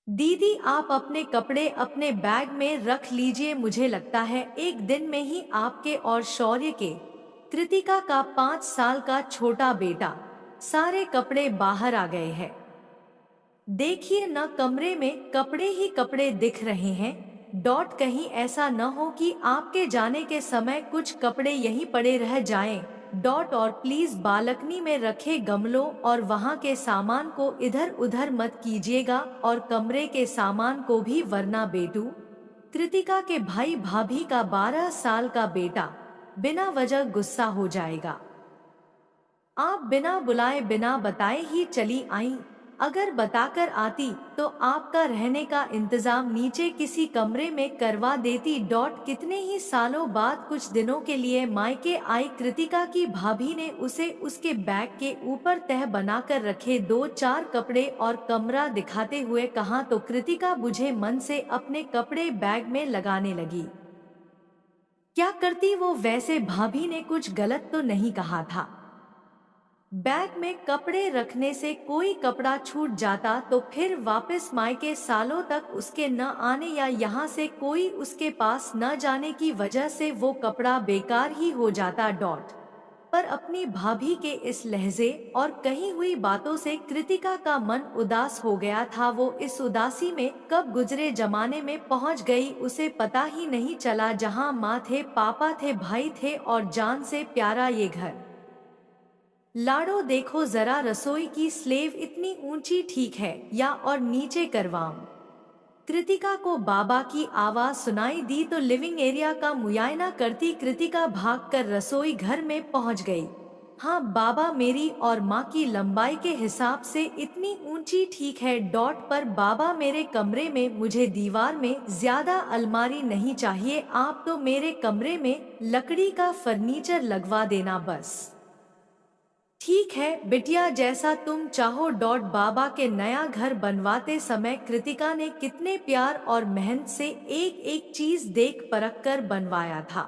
दीदी आप अपने कपड़े अपने बैग में रख लीजिए। मुझे लगता है एक दिन में ही आपके और शौर्य के, कृतिका का 5 साल का छोटा बेटा, सारे कपड़े बाहर आ गए हैं। देखिए न, कमरे में कपड़े ही कपड़े दिख रहे हैं। कहीं ऐसा न हो कि आपके जाने के समय कुछ कपड़े यहीं पड़े रह जाएं। और प्लीज बालकनी में रखे गमलों और वहां के सामान को इधर उधर मत कीजिएगा, और कमरे के सामान को भी, वरना बेटू, कृतिका के भाई भाभी का 12 साल का बेटा, बिना वजह गुस्सा हो जाएगा। आप बिना बुलाए बिना बताए ही चली आई। अगर बताकर आती तो आपका रहने का इंतजाम नीचे किसी कमरे में करवा देती। कितने ही सालों बाद कुछ दिनों के लिए मायके आई कृतिका की भाभी ने उसे उसके बैग के ऊपर तह बनाकर रखे 2-4 कपड़े और कमरा दिखाते हुए कहा, तो कृतिका बुझे मन से अपने कपड़े बैग में लगाने लगी। क्या करती वो वैसे? भाभी ने कुछ गलत तो नहीं कहा था। बैग में कपड़े रखने से कोई कपड़ा छूट जाता तो फिर वापस मायके सालों तक उसके न आने या यहाँ से कोई उसके पास न जाने की वजह से वो कपड़ा बेकार ही हो जाता। पर अपनी भाभी के इस लहजे और कही हुई बातों से कृतिका का मन उदास हो गया था। वो इस उदासी में कब गुजरे जमाने में पहुंच गई उसे पता ही नहीं चला, जहां माँ थे, पापा थे, भाई थे और जान से प्यारा ये घर। लाडो देखो जरा, रसोई की स्लेव इतनी ऊंची ठीक है या और नीचे करवाऊं? कृतिका को बाबा की आवाज सुनाई दी तो लिविंग एरिया का मुआयना करती कृतिका भागकर रसोई घर में पहुंच गई। हाँ बाबा, मेरी और माँ की लंबाई के हिसाब से इतनी ऊंची ठीक है। पर बाबा, मेरे कमरे में मुझे दीवार में ज्यादा अलमारी नहीं चाहिए, आप तो मेरे कमरे में लकड़ी का फर्नीचर लगवा देना बस। ठीक है बिटिया, जैसा तुम चाहो। बाबा के नया घर बनवाते समय कृतिका ने कितने प्यार और मेहनत से एक एक चीज देख परख कर बनवाया था।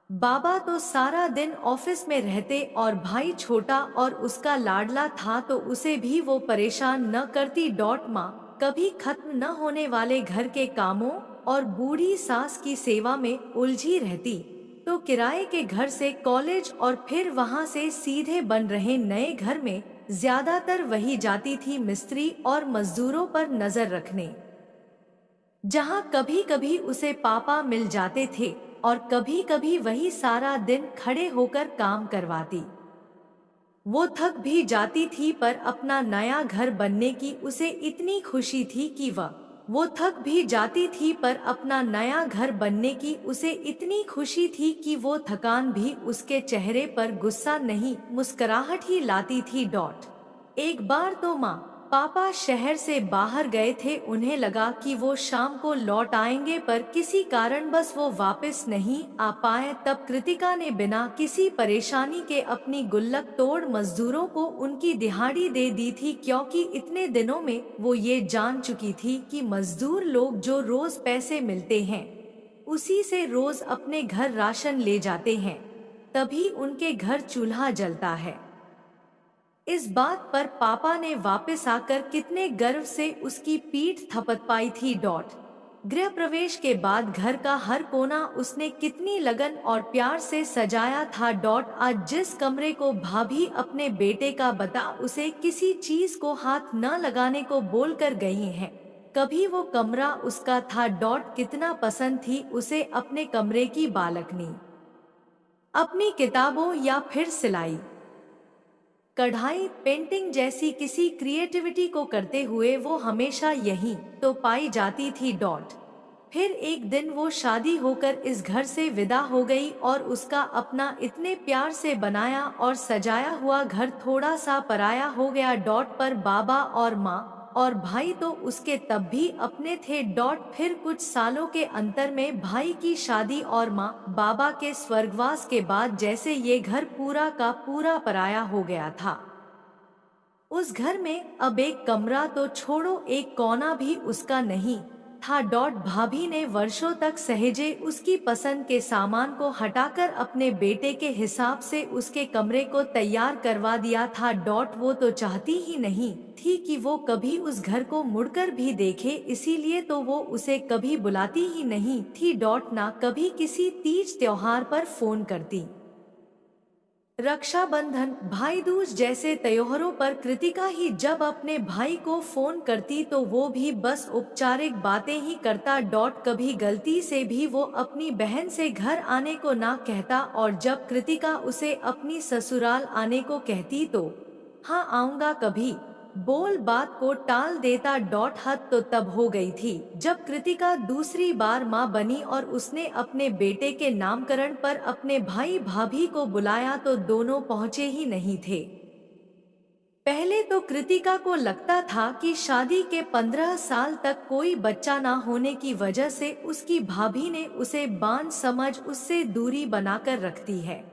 बाबा तो सारा दिन ऑफिस में रहते और भाई छोटा और उसका लाडला था तो उसे भी वो परेशान न करती। माँ कभी खत्म न होने वाले घर के कामों और बूढ़ी सास की सेवा में उलझी रहती, तो किराए के घर से कॉलेज और फिर वहां से सीधे बन रहे नए घर में ज्यादातर वही जाती थी मिस्त्री और मजदूरों पर नजर रखने, जहां कभी कभी उसे पापा मिल जाते थे और कभी कभी वही सारा दिन खड़े होकर काम करवाती। वो थक भी जाती थी पर अपना नया घर बनने की उसे इतनी खुशी थी कि वो थक भी जाती थी पर अपना नया घर बनने की उसे इतनी खुशी थी कि वो थकान भी उसके चेहरे पर गुस्सा नहीं, मुस्कुराहट ही लाती थी। एक बार तो माँ पापा शहर से बाहर गए थे, उन्हें लगा कि वो शाम को लौट आएंगे पर किसी कारणवश वो वापस नहीं आ पाए। तब कृतिका ने बिना किसी परेशानी के अपनी गुल्लक तोड़ मजदूरों को उनकी दिहाड़ी दे दी थी, क्योंकि इतने दिनों में वो ये जान चुकी थी कि मजदूर लोग जो रोज पैसे मिलते हैं उसी से रोज अपने घर राशन ले जाते हैं, तभी उनके घर चूल्हा जलता है। इस बात पर पापा ने वापस आकर कितने गर्व से उसकी पीठ थपथपाई थी। गृह प्रवेश के बाद घर का हर कोना उसने कितनी लगन और प्यार से सजाया था। आज जिस कमरे को भाभी अपने बेटे का बता उसे किसी चीज को हाथ न लगाने को बोलकर गई हैं, कभी वो कमरा उसका था। कितना पसंद थी उसे अपने कमरे की बालकनी, अपनी किताबों या फिर सिलाई कढ़ाई पेंटिंग जैसी किसी क्रिएटिविटी को करते हुए वो हमेशा यही तो पाई जाती थी। फिर एक दिन वो शादी होकर इस घर से विदा हो गई और उसका अपना इतने प्यार से बनाया और सजाया हुआ घर थोड़ा सा पराया हो गया। पर बाबा और माँ और भाई तो उसके तब भी अपने थे। फिर कुछ सालों के अंतर में भाई की शादी और माँ बाबा के स्वर्गवास के बाद जैसे ये घर पूरा का पूरा पराया हो गया था। उस घर में अब एक कमरा तो छोड़ो, एक कोना भी उसका नहीं। था। भाभी ने वर्षों तक सहेजे उसकी पसंद के सामान को हटाकर अपने बेटे के हिसाब से उसके कमरे को तैयार करवा दिया था। वो तो चाहती ही नहीं थी कि वो कभी उस घर को मुड़कर भी देखे, इसीलिए तो वो उसे कभी बुलाती ही नहीं थी। ना कभी किसी तीज त्योहार पर फोन करती। रक्षाबंधन, भाई दूज जैसे त्योहारों पर कृतिका ही जब अपने भाई को फोन करती तो वो भी बस औपचारिक बातें ही करता। कभी गलती से भी वो अपनी बहन से घर आने को ना कहता, और जब कृतिका उसे अपनी ससुराल आने को कहती तो हाँ आऊंगा कभी बोल बात को टाल देता। हद तो तब हो गई थी जब कृतिका दूसरी बार मां बनी और उसने अपने बेटे के नामकरण पर अपने भाई भाभी को बुलाया तो दोनों पहुंचे ही नहीं थे। पहले तो कृतिका को लगता था कि शादी के 15 साल तक कोई बच्चा ना होने की वजह से उसकी भाभी ने उसे बांझ समझ उससे दूरी बनाकर रखती है,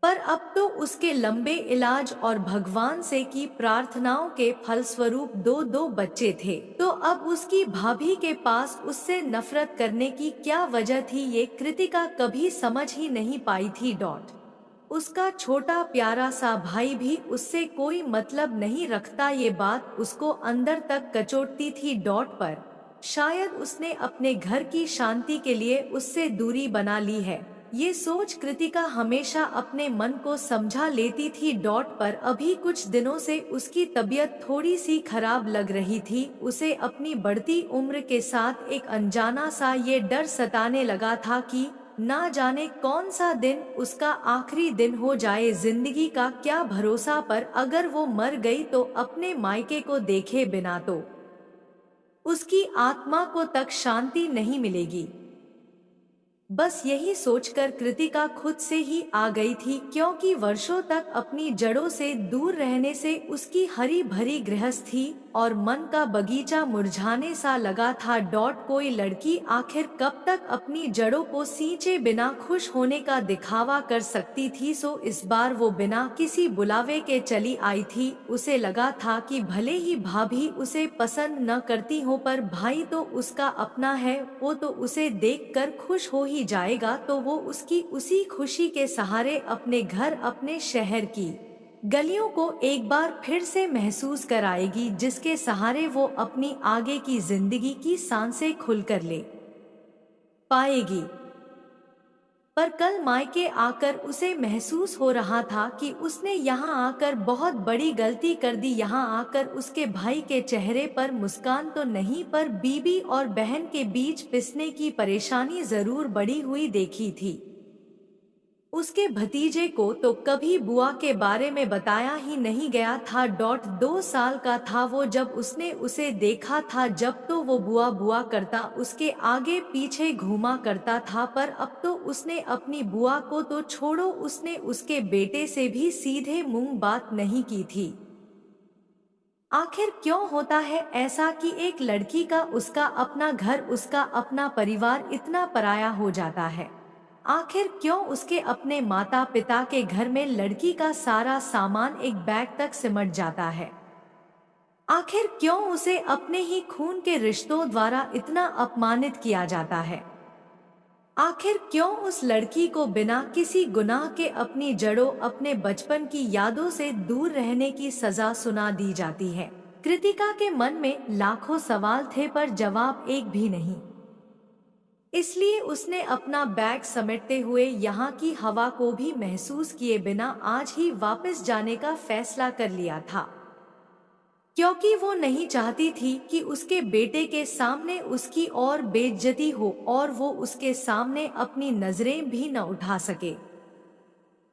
पर अब तो उसके लंबे इलाज और भगवान से की प्रार्थनाओं के फलस्वरूप दो बच्चे थे, तो अब उसकी भाभी के पास उससे नफरत करने की क्या वजह थी, ये कृतिका कभी समझ ही नहीं पाई थी। उसका छोटा प्यारा सा भाई भी उससे कोई मतलब नहीं रखता, ये बात उसको अंदर तक कचोटती थी। पर शायद उसने अपने घर की शांति के लिए उससे दूरी बना ली है, ये सोच कृतिका हमेशा अपने मन को समझा लेती थी। पर अभी कुछ दिनों से उसकी तबीयत थोड़ी सी खराब लग रही थी। उसे अपनी बढ़ती उम्र के साथ एक अनजाना सा ये डर सताने लगा था कि ना जाने कौन सा दिन उसका आखिरी दिन हो जाए। जिंदगी का क्या भरोसा, पर अगर वो मर गई तो अपने मायके को देखे बिना तो उसकी आत्मा को तक शांति नहीं मिलेगी। बस यही सोचकर कृतिका खुद से ही आ गई थी, क्योंकि वर्षों तक अपनी जड़ों से दूर रहने से उसकी हरी भरी गृहस्थी और मन का बगीचा मुरझाने सा लगा था। कोई लड़की आखिर कब तक अपनी जड़ों को सींचे बिना खुश होने का दिखावा कर सकती थी। सो इस बार वो बिना किसी बुलावे के चली आई थी। उसे लगा था कि भले ही भाभी उसे पसंद न करती हो, पर भाई तो उसका अपना है, वो तो उसे देखकर खुश हो ही जाएगा, तो वो उसकी उसी खुशी के सहारे अपने घर, अपने शहर की गलियों को एक बार फिर से महसूस कराएगी, जिसके सहारे वो अपनी आगे की जिंदगी की सांसें खुलकर ले पाएगी। पर कल मायके आकर उसे महसूस हो रहा था कि उसने यहाँ आकर बहुत बड़ी गलती कर दी। यहाँ आकर उसके भाई के चेहरे पर मुस्कान तो नहीं, पर बीबी और बहन के बीच पिसने की परेशानी जरूर बढ़ी हुई देखी थी। उसके भतीजे को तो कभी बुआ के बारे में बताया ही नहीं गया था। 2 साल का था वो जब उसने उसे देखा था, जब तो वो बुआ बुआ करता उसके आगे पीछे घूमा करता था, पर अब तो उसने अपनी बुआ को तो छोड़ो, उसने उसके बेटे से भी सीधे मुंह बात नहीं की थी। आखिर क्यों होता है ऐसा कि एक लड़की का उसका अपना घर, उसका अपना परिवार इतना पराया हो जाता है? आखिर क्यों उसके अपने माता पिता के घर में लड़की का सारा सामान एक बैग तक सिमट जाता है? आखिर क्यों उसे अपने ही खून के रिश्तों द्वारा इतना अपमानित किया जाता है? आखिर क्यों उस लड़की को बिना किसी गुनाह के अपनी जड़ों, अपने बचपन की यादों से दूर रहने की सजा सुना दी जाती है? कृतिका के मन में लाखों सवाल थे, पर जवाब एक भी नहीं। इसलिए उसने अपना बैग समेटते हुए यहाँ की हवा को भी महसूस किए बिना आज ही वापस जाने का फैसला कर लिया था, क्योंकि वो नहीं चाहती थी कि उसके बेटे के सामने उसकी और बेइज्जती हो और वो उसके सामने अपनी नजरें भी न उठा सके।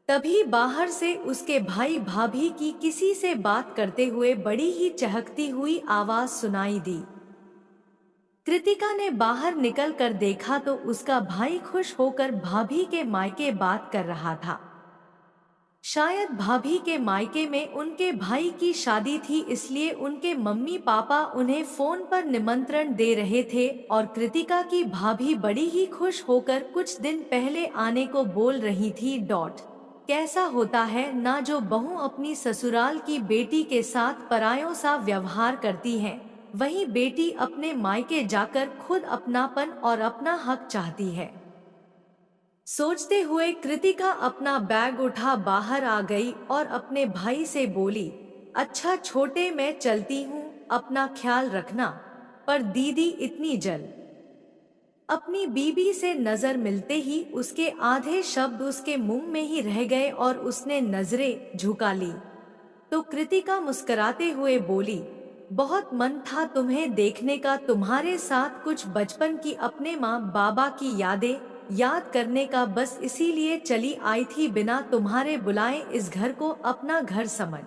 तभी बाहर से उसके भाई भाभी की किसी से बात करते हुए बड़ी ही चहकती हुई आवाज सुनाई दी। कृतिका ने बाहर निकल कर देखा तो उसका भाई खुश होकर भाभी के मायके बात कर रहा था। शायद भाभी के मायके में उनके भाई की शादी थी, इसलिए उनके मम्मी पापा उन्हें फोन पर निमंत्रण दे रहे थे और कृतिका की भाभी बड़ी ही खुश होकर कुछ दिन पहले आने को बोल रही थी। कैसा होता है ना जो बहू अपनी ससुराल की बेटी के साथ परायों सा व्यवहार करती है, वहीं बेटी अपने मायके जाकर खुद अपनापन और अपना हक चाहती है। सोचते हुए कृतिका अपना बैग उठा बाहर आ गई और अपने भाई से बोली, अच्छा छोटे, मैं चलती हूँ, अपना ख्याल रखना। पर दीदी इतनी जल्द? अपनी बीबी से नजर मिलते ही उसके आधे शब्द उसके मुंह में ही रह गए और उसने नजरें झुका ली। तो कृतिका मुस्कुराते हुए बोली, बहुत मन था तुम्हें देखने का, तुम्हारे साथ कुछ बचपन की अपने माँ बाबा की यादें याद करने का, बस इसीलिए चली आई थी बिना तुम्हारे बुलाए इस घर को अपना घर समझ।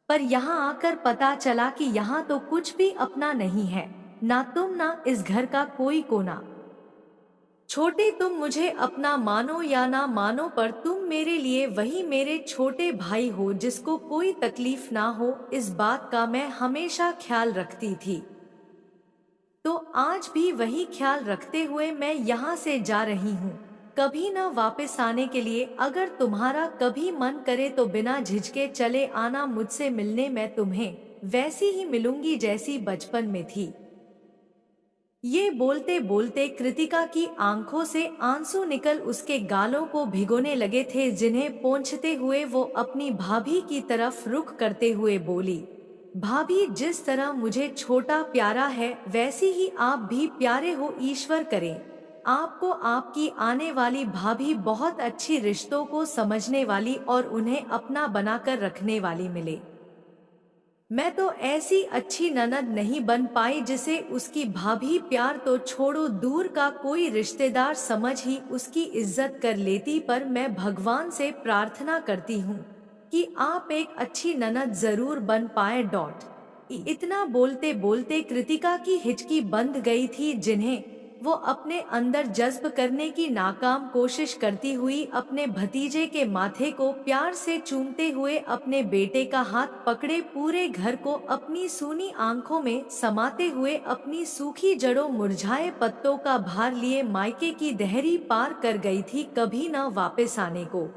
पर यहाँ आकर पता चला कि यहाँ तो कुछ भी अपना नहीं है, ना तुम ना इस घर का कोई कोना। छोटे, तुम मुझे अपना मानो या ना मानो, पर तुम मेरे लिए वही मेरे छोटे भाई हो जिसको कोई तकलीफ ना हो, इस बात का मैं हमेशा ख्याल रखती थी। तो आज भी वही ख्याल रखते हुए मैं यहाँ से जा रही हूँ, कभी ना वापस आने के लिए। अगर तुम्हारा कभी मन करे तो बिना झिझके चले आना मुझसे मिलने, मैं तुम्हें वैसी ही मिलूंगी जैसी बचपन में थी। ये बोलते बोलते कृतिका की आंखों से आंसू निकल उसके गालों को भिगोने लगे थे, जिन्हें पोंछते हुए वो अपनी भाभी की तरफ रुख करते हुए बोली, भाभी, जिस तरह मुझे छोटा प्यारा है वैसी ही आप भी प्यारे हो, ईश्वर करे आपको आपकी आने वाली भाभी बहुत अच्छी, रिश्तों को समझने वाली और उन्हें अपना बनाकर रखने वाली मिले। मैं तो ऐसी अच्छी ननद नहीं बन पाई जिसे उसकी भाभी, प्यार तो छोड़ो दूर का कोई रिश्तेदार समझ ही उसकी इज्जत कर लेती, पर मैं भगवान से प्रार्थना करती हूँ कि आप एक अच्छी ननद जरूर बन पाए। इतना बोलते बोलते कृतिका की हिचकी बंध गई थी, जिन्हें वो अपने अंदर जज्ब करने की नाकाम कोशिश करती हुई अपने भतीजे के माथे को प्यार से चूमते हुए अपने बेटे का हाथ पकड़े पूरे घर को अपनी सूनी आंखों में समाते हुए अपनी सूखी जड़ों, मुरझाए पत्तों का भार लिए मायके की देहरी पार कर गई थी, कभी न वापस आने को।